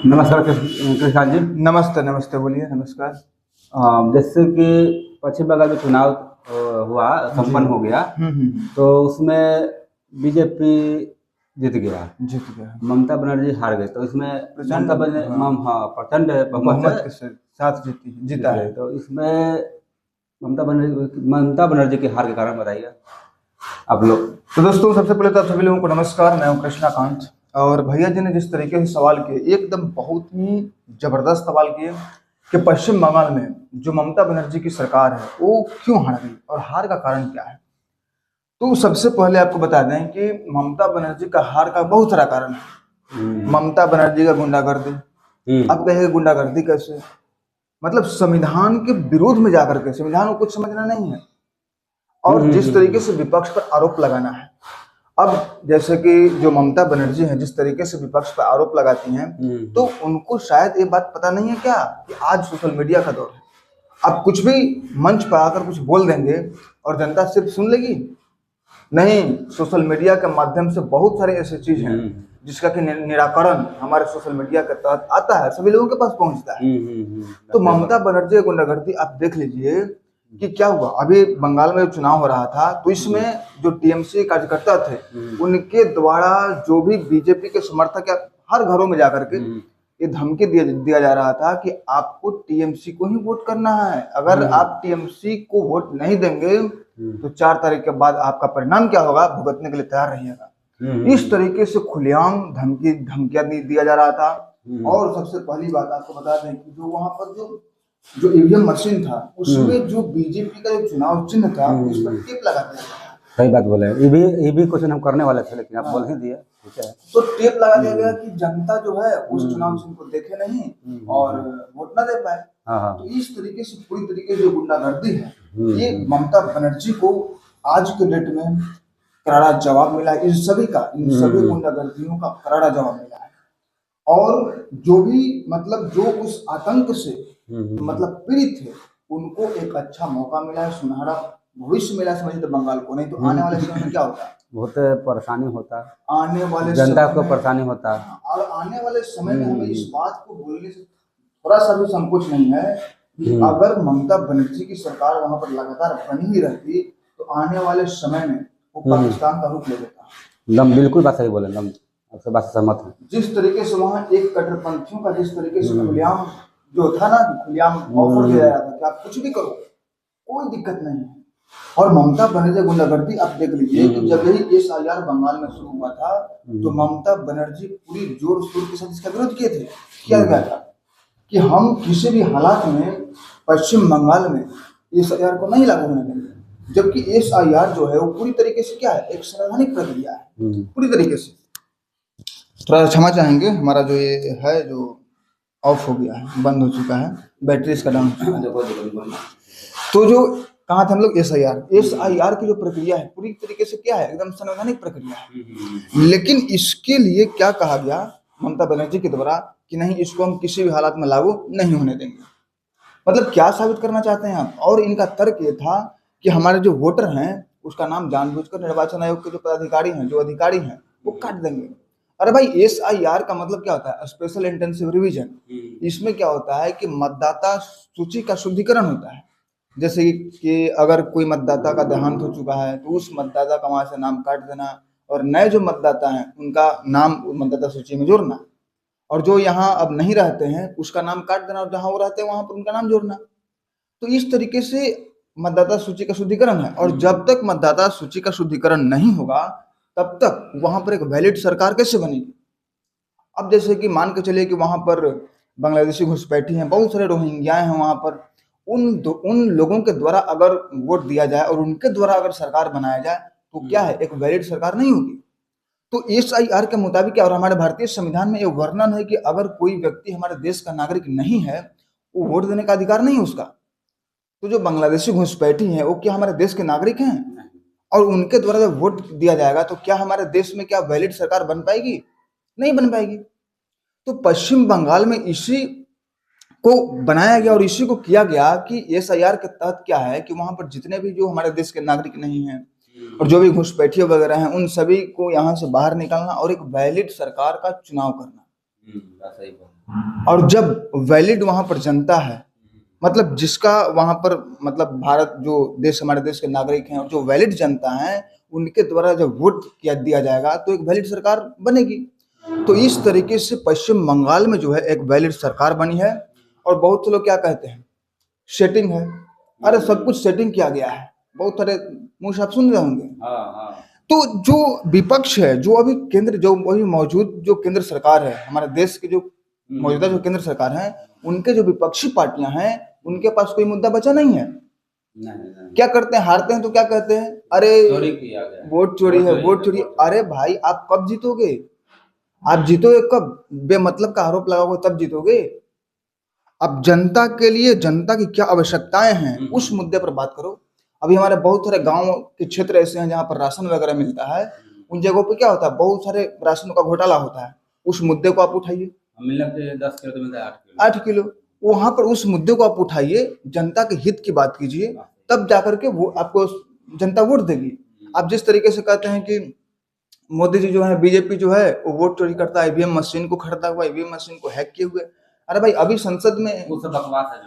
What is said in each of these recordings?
नमस्कार कृष्णांत जी। नमस्ते नमस्ते, बोलिए। नमस्कार। जैसे कि पश्चिम बंगाल में चुनाव हुआ, संपन्न हो गया, तो उसमें बीजेपी जीत गया, ममता बनर्जी हार गए। तो इसमें ममता बनर्जी प्रचंड बहुमत के साथ जीता है। तो इसमें ममता बनर्जी के हार के कारण बताइए आप लोग। तो दोस्तों, सबसे पहले तो आप सभी लोगों को नमस्कार। मैं हूं कृष्णाकांत। और भैया जी ने जिस तरीके से सवाल किए, एकदम बहुत ही जबरदस्त सवाल किए कि पश्चिम बंगाल में जो ममता बनर्जी की सरकार है वो क्यों हार गई और हार का कारण क्या है। तो सबसे पहले आपको बता दें कि ममता बनर्जी का हार का बहुत सारा कारण है। ममता बनर्जी का गुंडागर्दी। अब कहेंगे गुंडागर्दी कैसे, मतलब संविधान के विरोध में जाकर के, संविधान को कुछ समझना नहीं है और जिस तरीके से विपक्ष पर आरोप लगाना है। अब जैसे कि जो ममता बनर्जी हैं, जिस तरीके से विपक्ष पर आरोप लगाती हैं, तो उनको शायद ये बात पता नहीं है क्या कि आज सोशल मीडिया का दौर है। अब कुछ भी मंच पर आकर कुछ बोल देंगे और जनता सिर्फ सुन लेगी? नहीं, सोशल मीडिया के माध्यम से बहुत सारे ऐसे चीज हैं जिसका कि निराकरण हमारे सोशल मीडिया के तहत आता है, सभी लोगों के पास पहुंचता है। तो ममता बनर्जी की गुंडागर्दी आप देख लीजिए कि क्या हुआ। अभी बंगाल में चुनाव हो रहा था, तो इसमें जो टीएमसी कार्यकर्ता थे, उनके द्वारा जो भी बीजेपी के समर्थक हर घरों में जाकर के ये धमकी दिया जा रहा था कि आपको टीएमसी को ही वोट करना है। अगर आप टीएमसी को वोट नहीं देंगे तो 4 तारीख के बाद आपका परिणाम क्या होगा, भुगतने के लिए तैयार रहिएगा। इस तरीके से खुलेआम धमकियां दिया जा रहा था। और सबसे पहली बात आपको बता दें कि जो वहां पर जो ईवीएम मशीन था, उसमें जो बीजेपी का जो चुनाव चिन्ह था उस पर टेप लगा दिया गया। सही बात बोले। ये भी क्वेश्चन हम करने वाले थे, लेकिन आप बोल ही दिए। ठीक है, तो टेप लगा दिया गया कि जनता जो है उस चुनाव चिन्ह को देखे नहीं और वोट ना दे पाए। तो इस तरीके से पूरी तरीके से जो गुंडागर्दी है, ये ममता बनर्जी को आज के डेट में करारा जवाब मिला है। इन सभी गुंडागर्दियों का करारा जवाब मिला है। और जो भी मतलब जो उस आतंक से मतलब पीड़ित थे, उनको एक अच्छा मौका मिला है, सुनहरा भविष्य मिला समझिए तो बंगाल को। नहीं तो आने वाले समय में क्या होता है, बहुत परेशानी होता, आने वाले जनता को परेशानी होता। और आने वाले समय में हमें इस बात को बोलने से थोड़ा सा भी संकोच नहीं है कि अगर ममता बनर्जी की सरकार वहां पर लगातार बनी ही रहती तो आने वाले समय में वो पाकिस्तान का रूप ले लेता। बिल्कुल बात सही बोले, आपसे बात से सहमत हूँ। जिस तरीके से वहाँ एक कट्टरपंथियों का जिस तरीके से खुलेआम जो था ना, खुलेआम ऑफर दिया जा रहा था कि आप कुछ भी करो, कोई दिक्कत नहीं है। और ममता बनर्जी गुंडागर्दी आप देख लीजिए कि जब यही SIR बंगाल में शुरू हुआ था तो ममता बनर्जी पूरी जोर शोर के साथ इसका विरोध किया गया था कि हम किसी भी हालात में पश्चिम बंगाल में SIR को नहीं लागू होने देंगे। जबकि SIR जो है वो पूरी तरीके से क्या है, एक संवैधानिक प्रक्रिया है पूरी तरीके से। थोड़ा क्षमा चाहेंगे, हमारा जो ये है जो ऑफ हो गया है, बंद हो चुका है, बैटरी इसका डाउन हो चुका है। तो जो कहा था हम लोग, SIR की जो प्रक्रिया है पूरी तरीके से क्या है, एकदम संवैधानिक प्रक्रिया है। लेकिन इसके लिए क्या कहा गया ममता बनर्जी के द्वारा कि नहीं, इसको हम किसी भी हालात में लागू नहीं होने देंगे। मतलब क्या साबित करना चाहते हैं आप? और इनका तर्क ये था कि हमारे जो वोटर हैं उसका नाम जानबूझकर निर्वाचन आयोग के जो पदाधिकारी हैं, जो अधिकारी हैं, वो काट देंगे। अरे भाई, SIR का मतलब क्या होता है, स्पेशल इंटेंसिव रिवीजन। इसमें क्या होता है कि मतदाता सूची का शुद्धिकरण होता है। जैसे कि अगर कोई मतदाता का देहांत हो चुका है तो उस मतदाता का वहां से नाम काट देना और नए जो मतदाता हैं उनका नाम मतदाता सूची में जोड़ना, और जो यहाँ अब नहीं रहते हैं उसका नाम काट देना और जहां वो रहते हैं वहां पर उनका नाम जोड़ना। तो इस तरीके से मतदाता सूची का शुद्धिकरण है। और जब तक मतदाता सूची का शुद्धिकरण नहीं होगा तब तक वहां पर एक वैलिड सरकार कैसे बनेगी। अब जैसे कि मान के चलिए कि वहां पर बांग्लादेशी घुसपैठी हैं, बहुत सारे रोहिंग्या हैं वहां पर, उन लोगों के द्वारा अगर वोट दिया जाए और उनके द्वारा अगर सरकार बनाया जाए तो क्या है, एक वैलिड सरकार नहीं होगी। तो SIR के मुताबिक और हमारे भारतीय संविधान में यह वर्णन है कि अगर कोई व्यक्ति हमारे देश का नागरिक नहीं है, वो वोट देने का अधिकार नहीं है उसका। तो जो बांग्लादेशी घुसपैठी हैं वो क्या हमारे देश के नागरिक हैं? और उनके द्वारा जब वोट दिया जाएगा तो क्या हमारे देश में क्या वैलिड सरकार बन पाएगी? नहीं बन पाएगी। तो पश्चिम बंगाल में इसी को बनाया गया और इसी को किया गया कि SIR के तहत क्या है कि वहां पर जितने भी जो हमारे देश के नागरिक नहीं हैं और जो भी घुसपैठिए वगैरह हैं, उन सभी को यहाँ से बाहर निकालना और एक वैलिड सरकार का चुनाव करना। बात सही बोला। और जब वैलिड वहां पर जनता है, मतलब जिसका वहां पर मतलब भारत जो देश, हमारे देश के नागरिक हैं और जो वैलिड जनता है, उनके द्वारा जब वोट किया दिया जाएगा तो एक वैलिड सरकार बनेगी। तो इस तरीके से पश्चिम बंगाल में जो है एक वैलिड सरकार बनी है। और बहुत से लोग क्या कहते हैं, सेटिंग है। अरे सब कुछ सेटिंग किया गया है, बहुत सारे मुंह से आप सुन रहे होंगे। हाँ। तो जो विपक्ष है, जो अभी केंद्र, जो वही मौजूद जो केंद्र सरकार है, हमारे देश की जो मौजूदा जो केंद्र सरकार है, उनके जो विपक्षी पार्टियां हैं, उनके पास कोई मुद्दा बचा नहीं है। नहीं। क्या करते हैं, हारते हैं तो क्या कहते हैं, अरे चोरी किया गया, वोट चोरी है, वोट चोरी। अरे भाई आप कब जीतोगे? आप जीतोगे कब? बेमतलब का आरोप लगाओगे तब जीतोगे। अब जनता के लिए, जनता की क्या आवश्यकताएं हैं, उस मुद्दे पर बात करो। अभी हमारे बहुत सारे गांव के क्षेत्र ऐसे हैं जहां पर राशन वगैरह मिलता है, उन जगहों पर क्या होता है, बहुत सारे राशन का घोटाला होता है। उस मुद्दे को आप उठाइए। मिलना चाहिए 10 किलो तो मिलता है 8 किलो। वहां पर उस मुद्दे को आप उठाइए, जनता के हित की बात कीजिए, तब जाकर के वो आपको जनता वोट देगी। आप जिस तरीके से कहते हैं कि मोदी जी जो है, बीजेपी जो है वो वोट चोरी करता है, ईवीएम मशीन को खरीदा हुआ, ईवीएम मशीन को हैक किए हुए। अरे भाई अभी संसद में वो सब बकवास है,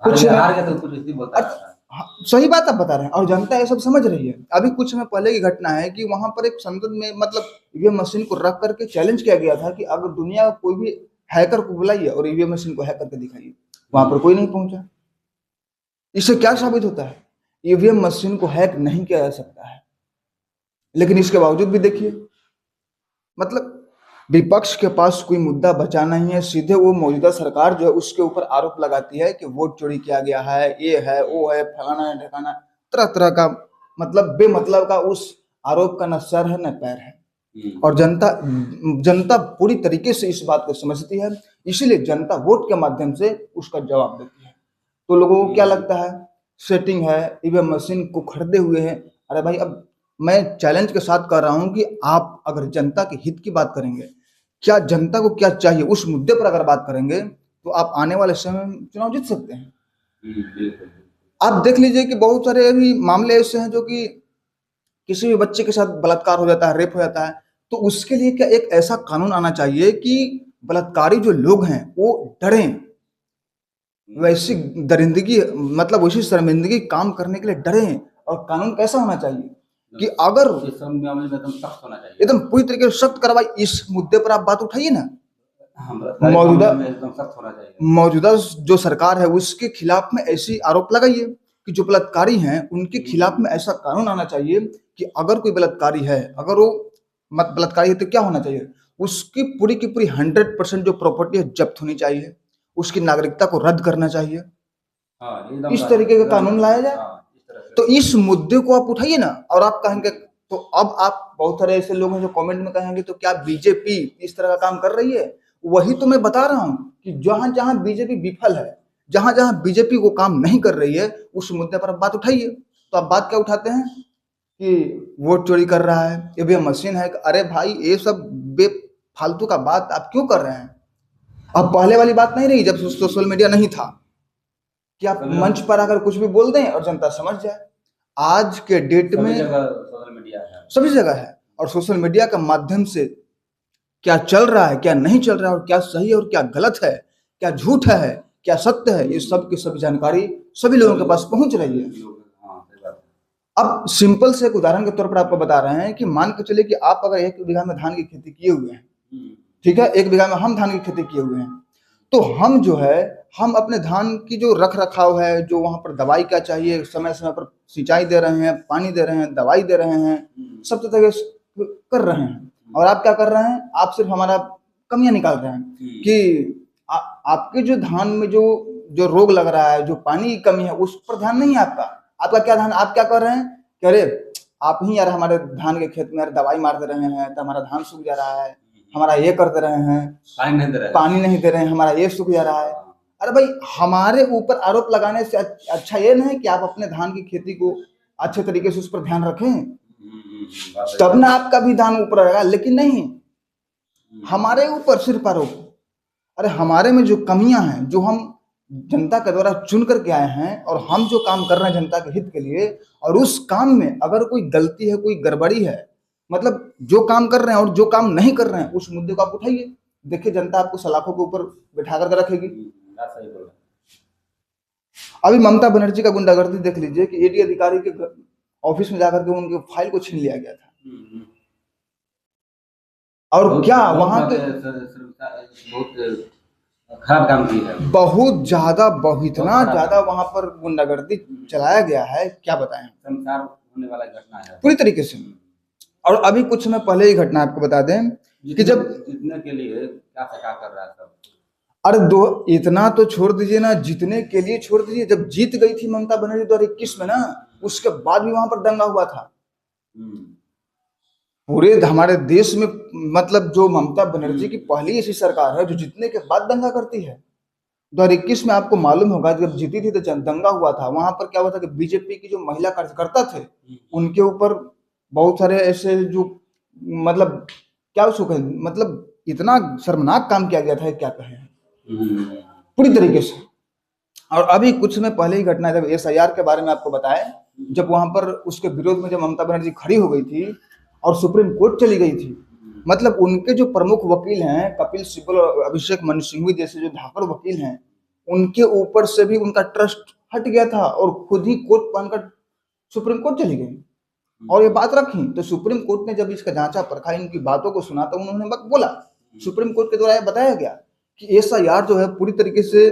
कुछ हार गया तो कुछ इसी बोलता है। हाँ, सही बात आप बता रहे हैं और जनता ये सब समझ रही है। अभी कुछ समय पहले की घटना है कि वहां पर एक संसद में मतलब ईवीएम मशीन को रख करके चैलेंज किया गया था कि अगर दुनिया का कोई भी हैकर को बुलाइए और ईवीएम मशीन को हैक करके दिखाइए। वहां पर कोई नहीं पहुंचा। इससे क्या साबित होता है, ईवीएम मशीन को हैक नहीं किया जा सकता है। लेकिन इसके बावजूद भी देखिए, मतलब विपक्ष के पास कोई मुद्दा बचा नहीं है। सीधे वो मौजूदा सरकार जो है उसके ऊपर आरोप लगाती है कि वोट चोरी किया गया है, ये है, वो है, फलाना है, ढकाना, तरह तरह का मतलब बेमतलब का उस आरोप का न सर है न पैर है। और जनता पूरी तरीके से इस बात को समझती है, इसीलिए जनता वोट के माध्यम से उसका जवाब देती है। तो लोगों को क्या लगता है, सेटिंग है, ईवीएम मशीन को खरीदे हुए हैं। अरे भाई अब मैं चैलेंज के साथ कर रहा हूं कि आप अगर जनता के हित की बात करेंगे, क्या जनता को क्या चाहिए उस मुद्दे पर अगर बात करेंगे, तो आप आने वाले समय में चुनाव जीत सकते हैं। आप देख लीजिए कि बहुत सारे अभी मामले ऐसे हैं जो कि किसी भी बच्चे के साथ बलात्कार हो जाता है, रेप हो जाता है, तो उसके लिए क्या एक ऐसा कानून आना चाहिए कि बलात्कारी जो लोग हैं वो डरें, वैसी दरिंदगी मतलब वैसी शर्मिंदगी काम करने के लिए डरें। और कानून कैसा होना चाहिए कि अगर एकदम सख्त होना चाहिए, एकदम पूरी तरीके से सख्त कार्रवाई, इस मुद्दे पर आप बात उठाइए ना। मौजूदा जो सरकार है उसके खिलाफ में ऐसी आरोप लगाइए कि जो बलात्कारी हैं उनके खिलाफ में ऐसा कानून आना चाहिए कि अगर कोई बलात्कारी है, अगर वो मत बलात्कारी है तो क्या होना चाहिए, उसकी पूरी की पूरी 100% जो प्रॉपर्टी है जब्त होनी चाहिए, उसकी नागरिकता को रद्द करना चाहिए। इस तरीके का कानून लाया जाए। तो इस मुद्दे को आप उठाइए ना। और आप कहेंगे, तो अब आप बहुत सारे ऐसे लोग हैं जो कमेंट में कहेंगे तो क्या बीजेपी इस तरह का काम कर रही है? वही तो मैं बता रहा हूं कि जहां जहां बीजेपी विफल है, जहां जहां बीजेपी को काम नहीं कर रही है, उस मुद्दे पर आप बात उठाइए। तो आप बात क्या उठाते हैं कि वोट चोरी कर रहा है, ये भी मशीन है। अरे भाई ये सब बेफालतू का बात आप क्यों कर रहे हैं? अब पहले वाली बात नहीं रही जब सोशल मीडिया नहीं था कि आप मंच पर आकर कुछ भी बोल दें और जनता समझ जाए। आज के डेट में सोशल मीडिया है, सभी जगह है। और सोशल मीडिया के माध्यम से क्या चल रहा है, क्या नहीं चल रहा है, और क्या सही है और क्या गलत है, क्या झूठ है, क्या सत्य है, ये सब की सब जानकारी सभी लोगों के पास पहुंच रही है। अब सिंपल से एक उदाहरण के तौर पर आपको बता रहे हैं कि मान के चलिए कि आप अगर 1 बीघा में धान की खेती किए हुए हैं, ठीक है, 1 बीघा में हम धान की खेती किए हुए हैं, तो हम जो है, हम अपने धान की जो रख रखाव है, जो वहां पर दवाई क्या चाहिए, समय समय पर सिंचाई दे रहे हैं, पानी दे रहे हैं, दवाई दे रहे हैं, सब तरह कर रहे हैं। और आप क्या कर रहे हैं, आप सिर्फ हमारा कमियां निकाल रहे हैं कि आपके जो धान में जो रोग लग रहा है, जो पानी की कमी है, उस पर ध्यान नहीं है आपका क्या ध्यान, आप क्या कर रहे हैं कि अरे आप ही यार हमारे धान के खेत में यार दवाई मार दे रहे हैं तो हमारा धान सूख जा रहा है, हमारा ये कर दे रहे हैं, पानी नहीं दे रहे हैं, हमारा ये सूख जा रहा है। अरे भाई हमारे ऊपर आरोप लगाने से अच्छा ये नहीं कि आप अपने धान की खेती को अच्छे तरीके से उस पर ध्यान रखें, तब ना आपका भी धान ऊपर रहेगा। लेकिन नहीं, हमारे ऊपर सिर्फ आरोप। अरे हमारे में जो कमियां हैं, जो हम जनता के द्वारा चुन करके आए हैं और हम जो काम कर रहे हैं जनता के हित के लिए, और उस काम में अगर कोई गलती है, कोई गड़बड़ी है, मतलब जो काम कर रहे हैं और जो काम नहीं कर रहे हैं, उस मुद्दे को आप उठाइए। देखिए जनता आपको सलाखों के ऊपर बिठा करके रखेगी। बात सही बोल रहे हैं। अभी ममता बनर्जी का गुंडागर्दी देख लीजिए कि ईडी अधिकारी के ऑफिस में जाकर के उनके फाइल को छीन लिया गया था। और बहुत- क्या बहुत वहां के बहुत खराब काम किया है। बहुत ज्यादा इतना खराब ज्यादा वहां पर गुंडागर्दी चलाया गया है, क्या बताएं। संसार होने वाला घटना है पूरी तरीके से। और अभी कुछ समय पहले ही घटना आपको बता दें कि जब जीतने के लिए क्या से क्या कर रहा है सब। अरे दो इतना तो छोड़ दीजिए ना, जीतने के लिए छोड़ दीजिए, जब जीत गई थी ममता बनर्जी 2021 में ना, उसके बाद भी वहां पर दंगा हुआ था पूरे हमारे देश में। मतलब जो ममता बनर्जी की पहली ऐसी सरकार है जो जीतने के बाद दंगा करती है। 2021 में आपको मालूम होगा जब जीती थी तो दंगा हुआ था। वहां पर क्या हुआ था कि बीजेपी की जो महिला कार्यकर्ता थे उनके ऊपर बहुत सारे ऐसे जो मतलब क्या उसको कहें, मतलब इतना शर्मनाक काम किया गया था, क्या कहें पूरी तरीके से। और अभी कुछ समय पहले ही घटना है, जब एसआईआर के बारे में आपको बताएं, जब वहां पर उसके विरोध में जब ममता बनर्जी खड़ी हो गई थी और सुप्रीम कोर्ट चली गई थी, मतलब उनके जो प्रमुख वकील हैं कपिल सिब्बल और अभिषेक मनु सिंघवी जैसे जो धाकड़ वकील हैं, उनके ऊपर से भी उनका ट्रस्ट हट गया था और खुद ही कोर्ट पहनकर सुप्रीम कोर्ट चली गई और ये बात रखी। तो सुप्रीम कोर्ट ने जब इसका जांचा परखा, इनकी बातों को सुना, तो उन्होंने बोला, सुप्रीम कोर्ट के द्वारा बताया गया कि एसआईआर जो है पूरी तरीके से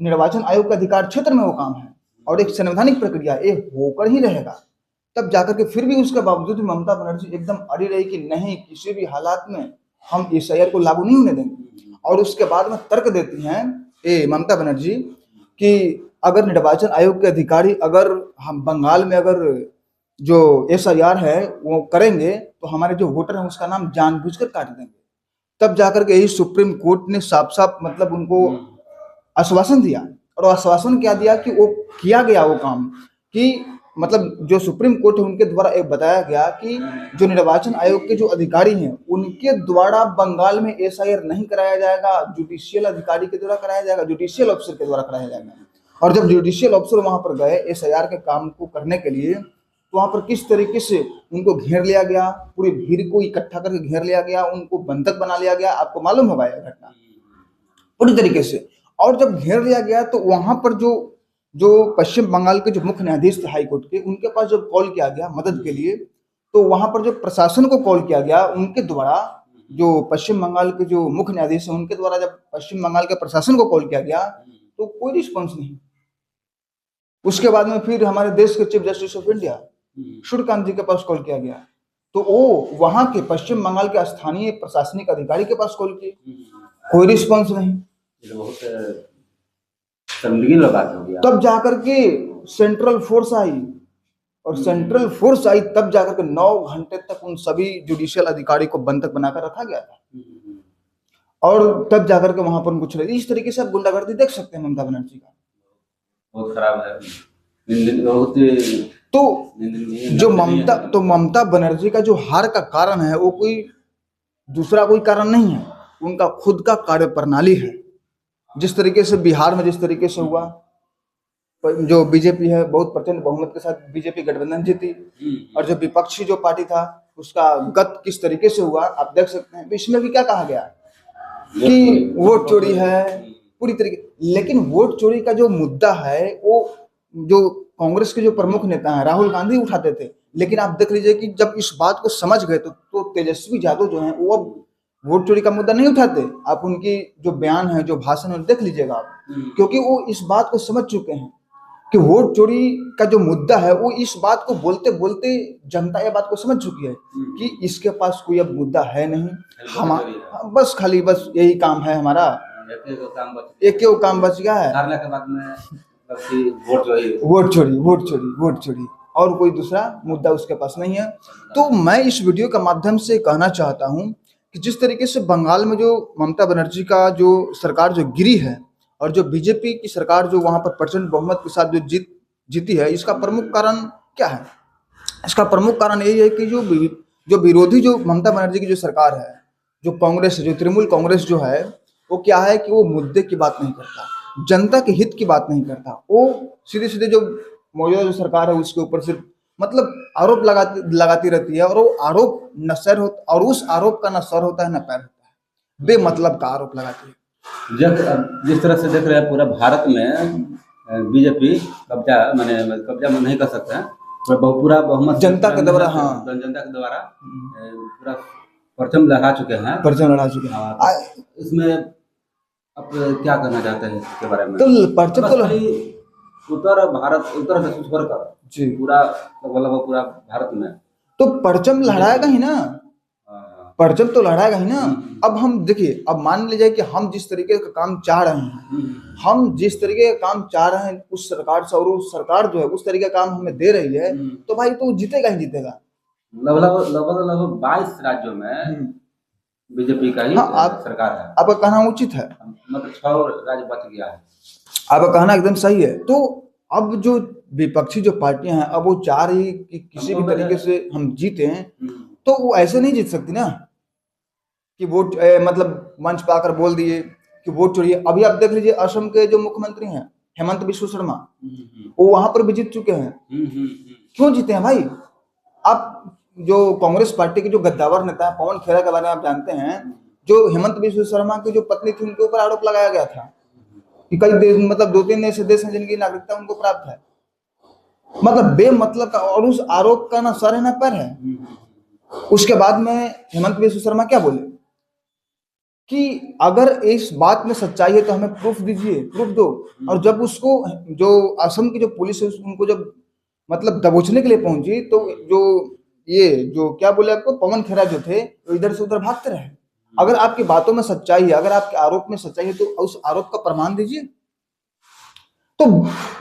निर्वाचन आयोग के अधिकार क्षेत्र में वो काम है और एक संवैधानिक प्रक्रिया ये होकर ही रहेगा। तब जाकर के फिर भी उसके बावजूद भी ममता बनर्जी एकदम अड़ी रही कि नहीं, किसी भी हालात में हम एसआईआर को लागू नहीं होने देंगे। और उसके बाद में तर्क देती हैं ममता बनर्जी कि अगर निर्वाचन आयोग के अधिकारी अगर हम बंगाल में अगर जो एसआईआर है वो करेंगे तो हमारे जो वोटर हैं उसका नाम जानबूझकर काट देंगे। तब जाकर के यही सुप्रीम कोर्ट ने साफ साफ मतलब उनको आश्वासन दिया। और आश्वासन क्या दिया कि वो किया गया वो काम कि मतलब जो सुप्रीम कोर्ट है उनके द्वारा एक बताया गया कि जो निर्वाचन आयोग के जो अधिकारी हैं उनके द्वारा बंगाल में एसआईआर नहीं कराया जाएगा, जुडिशियल अधिकारी के द्वारा कराया जाएगा, जुडिशियल ऑफिसर के द्वारा कराया जाएगा। और जब जुडिशियल ऑफिसर वहां पर गए एसआईआर के काम को करने के लिए, तो वहां पर किस तरीके से उनको घेर लिया गया, पूरी भीड़ को इकट्ठा करके घेर लिया गया, उनको बंधक बना लिया गया। आपको मालूम होगा यह घटना पूरी तरीके से। और जब घेर लिया गया तो वहां पर जो पश्चिम बंगाल के जो मुख्य न्यायाधीश थे हाई कोर्ट के, उनके पास जब कॉल किया गया मदद के लिए, तो वहां पर जो प्रशासन को कॉल किया गया उनके द्वारा, जो पश्चिम बंगाल के जो मुख्य न्यायाधीश हैं उनके द्वारा जब पश्चिम बंगाल के प्रशासन को कॉल किया गया तो कोई रिस्पॉन्स नहीं। उसके बाद में फिर हमारे देश के chief justice of India Suryakant ji के पास कॉल किया गया, तो वो वहां के पश्चिम बंगाल के स्थानीय प्रशासनिक अधिकारी के पास कॉल किए, कोई रिस्पॉन्स नहीं। बहुत शर्मिंदगी वाला बात हो गया। तब जाकर के सेंट्रल फोर्स आई और सेंट्रल फोर्स आई तब जाकर के 9 घंटे तक उन सभी जुडिशियल अधिकारी को बंधक बनाकर रखा गया था और तब जाकर के वहां पर उनको छोड़ा। इस तरीके से आप गुंडागर्दी देख सकते हैं ममता बनर्जी का, बहुत खराब है। बहुत तो जो ममता बनर्जी का जो हार का कारण है वो कोई दूसरा कोई कारण नहीं है, उनका खुद का कार्य प्रणाली है। जिस तरीके से बिहार में जिस तरीके से हुआ, जो बीजेपी है बहुत प्रचंड बहुमत के साथ बीजेपी गठबंधन जीती और जो विपक्षी जो पार्टी था उसका गत किस तरीके से हुआ आप देख सकते हैं। इसमें भी क्या कहा गया कि वोट चोरी है पूरी तरीके, लेकिन वोट चोरी का जो मुद्दा है वो जो कांग्रेस के जो प्रमुख नेता हैं राहुल गांधी उठाते थे, लेकिन आप देख लीजिए कि जब इस बात को समझ गए तो तेजस्वी यादव जो है वो अब वोट चोरी का मुद्दा नहीं उठाते। आप उनकी जो बयान है जो भाषण है देख लीजिएगा आप, क्योंकि वो इस बात को समझ चुके हैं कि वोट चोरी का जो मुद्दा है वो इस बात को बोलते बोलते जनता ये बात को समझ चुकी है कि इसके पास कोई अब मुद्दा है नहीं, हम बस खाली बस यही काम है हमारा, एक ही काम बच गया है, हारने के बाद में वोट चोरी और कोई दूसरा मुद्दा उसके पास नहीं है। तो मैं इस वीडियो के माध्यम से कहना चाहता हूं कि जिस तरीके से बंगाल में जो ममता बनर्जी का जो सरकार जो गिरी है और जो बीजेपी की सरकार जो वहां पर प्रचंड बहुमत के साथ जो जीती है, इसका प्रमुख कारण क्या है? इसका प्रमुख कारण यही है कि जो विरोधी जो ममता बनर्जी की जो सरकार है, जो कांग्रेस है, जो तृणमूल कांग्रेस जो है, वो क्या है कि वो मुद्दे की बात नहीं करता, जनता के हित की बात नहीं करता। वो सीधे सीधे जो मौजूदा जो सरकार है उसके ऊपर सिर्फ मतलब आरोप लगाती रहती है और वो आरोप न सर होता और उस आरोप का न सर होता है न पैर होता है। बेमतलब का आरोप लगाती है। जिस तरह से देख रहे हैं पूरा भारत में बीजेपी कब्जा में नहीं कर सकते हैं, पूरा बहुमत जनता के द्वारा, हाँ जनता के द्वारा पूरा परचम लहरा चुके हैं। इसमें आप क्या कहना चाहते हैं इसके बारे में? तो परचम तो उत्तर से छोड़कर जी पूरा लगभग पूरा भारत में तो परचम लहराएगा ही ना, परचम तो लहराएगा ही ना। अब हम देखिए, अब मान लीजिए कि हम जिस तरीके का काम चाह रहे हैं, हम जिस तरीके का काम चाह रहे हैं उस सरकार से, और उस सरकार जो है उस तरीके का काम हमें दे रही है, तो भाई तो जीतेगा ही जीतेगा। लगभग 22 राज्यों में बीजेपी का ही सरकार है। आपका कहना उचित है, मतलब 6 राज्य बच गया है। आपका कहना एकदम सही है। तो अब जो विपक्षी जो पार्टियां हैं, अब वो चाह रही कि किसी भी तरीके से हम जीते हैं, तो वो ऐसे नहीं जीत सकती ना कि वोट मतलब मंच पर आकर बोल दिए कि वोट चोरिए। अभी आप देख लीजिए, असम के जो मुख्यमंत्री हैं हेमंत बिश्व शर्मा, वो वहां पर भी जीत चुके हैं। क्यों जीते हैं भाई? आप जो कांग्रेस पार्टी के जो गद्दावर नेता है पवन खेरा के बारे में आप जानते हैं, जो हेमंत बिश्व शर्मा की जो पत्नी थी उनके ऊपर आरोप लगाया गया था कि कई देश, मतलब 2-3 ऐसे देश हैं जिनकी नागरिकता उनको प्राप्त है। मतलब बेमतलब का, और उस आरोप का ना सर है ना पैर है। उसके बाद में हेमंत बिश्व शर्मा क्या बोले कि अगर इस बात में सच्चाई है तो हमें प्रूफ दीजिए, प्रूफ दो। और जब उसको जो असम की जो पुलिस है उनको जब मतलब दबोचने के लिए पहुंची, तो जो क्या बोले आपको, पवन खेरा जो थे तो इधर से उधर भागते रहे। अगर आपकी बातों में सच्चाई है, अगर आपके आरोप में सच्चाई है, तो उस आरोप का प्रमाण दीजिए। तो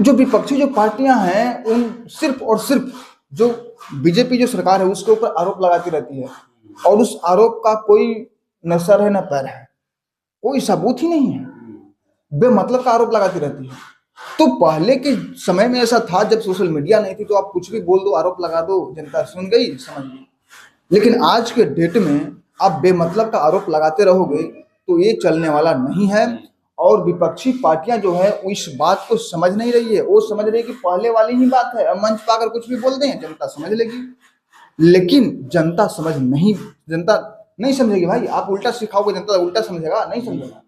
जो विपक्षी जो पार्टियां हैं, उन सिर्फ और सिर्फ जो बीजेपी जो सरकार है उसके ऊपर आरोप लगाती रहती है, और उस आरोप का कोई न सर है न पैर है, कोई सबूत ही नहीं है, बेमतलब का आरोप लगाती रहती है। तो पहले के समय में ऐसा था, जब सोशल मीडिया नहीं थी, तो आप कुछ भी बोल दो, आरोप लगा दो, जनता सुन गई, समझ गई। लेकिन आज के डेट में आप बेमतलब का आरोप लगाते रहोगे तो ये चलने वाला नहीं है। और विपक्षी पार्टियां जो है वो इस बात को समझ नहीं रही है। वो समझ रही है कि पहले वाली ही बात है, अब मंच पाकर कुछ भी बोल दें जनता समझ लेगी। लेकिन जनता नहीं समझेगी भाई। आप उल्टा सिखाओगे, जनता उल्टा समझेगा? नहीं समझेगा।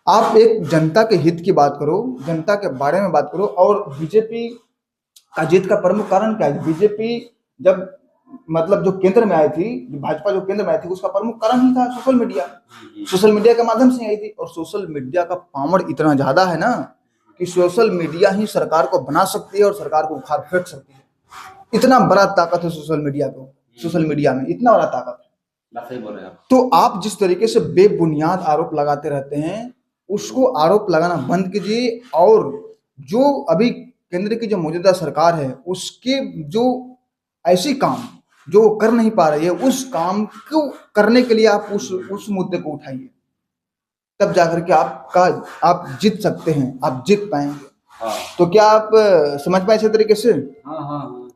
आप एक जनता के हित की बात करो, जनता के बारे में बात करो। और बीजेपी का जीत का प्रमुख कारण क्या है? बीजेपी जब मतलब जो केंद्र में आई थी, भाजपा जो केंद्र में आई थी, उसका प्रमुख कारण ही था सोशल मीडिया। सोशल मीडिया के माध्यम से आई थी। और सोशल मीडिया का पावर इतना ज्यादा है ना कि सोशल मीडिया ही सरकार को बना सकती है और सरकार को उखाड़ फेंक सकती है। इतना बड़ा ताकत है सोशल मीडिया में इतना बड़ा ताकत है। सही बोल रहे हैं आप। तो आप जिस तरीके से बेबुनियाद आरोप लगाते रहते हैं, उसको आरोप लगाना बंद कीजिए। और जो अभी केंद्र की जो मौजूदा सरकार है, उसके जो ऐसी काम जो वो कर नहीं पा रही है, उस काम को करने के लिए आप उस मुद्दे को उठाइए, तब जाकर के आप जीत सकते हैं, आप जीत पाएंगे। हाँ। तो क्या आप समझ पाए इसी तरीके से? हाँ,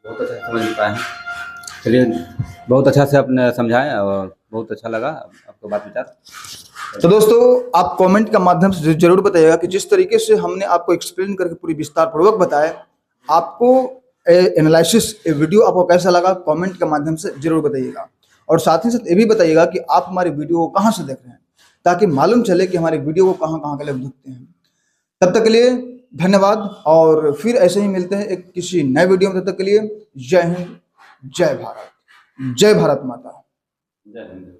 बहुत अच्छा समझ पाए। चलिए, बहुत अच्छा से आपने समझाया और बहुत अच्छा लगा आपको बात विचार। तो दोस्तों, आप कमेंट के माध्यम से जरूर बताइएगा कि जिस तरीके से हमने आपको एक्सप्लेन करके पूरी विस्तार पूर्वक बताया, आपको एनालिसिस वीडियो आपको कैसा लगा, कमेंट के माध्यम से जरूर बताइएगा। और साथ ही साथ ये भी बताइएगा कि आप हमारी वीडियो को कहाँ से देख रहे हैं, ताकि मालूम चले कि हमारी वीडियो को कहाँ के लोग देखते हैं। तब तक के लिए धन्यवाद, और फिर ऐसे ही मिलते हैं एक किसी नए वीडियो में। तब तक के लिए जय हिंद, जय भारत, जय भारत माता। जय हिंद।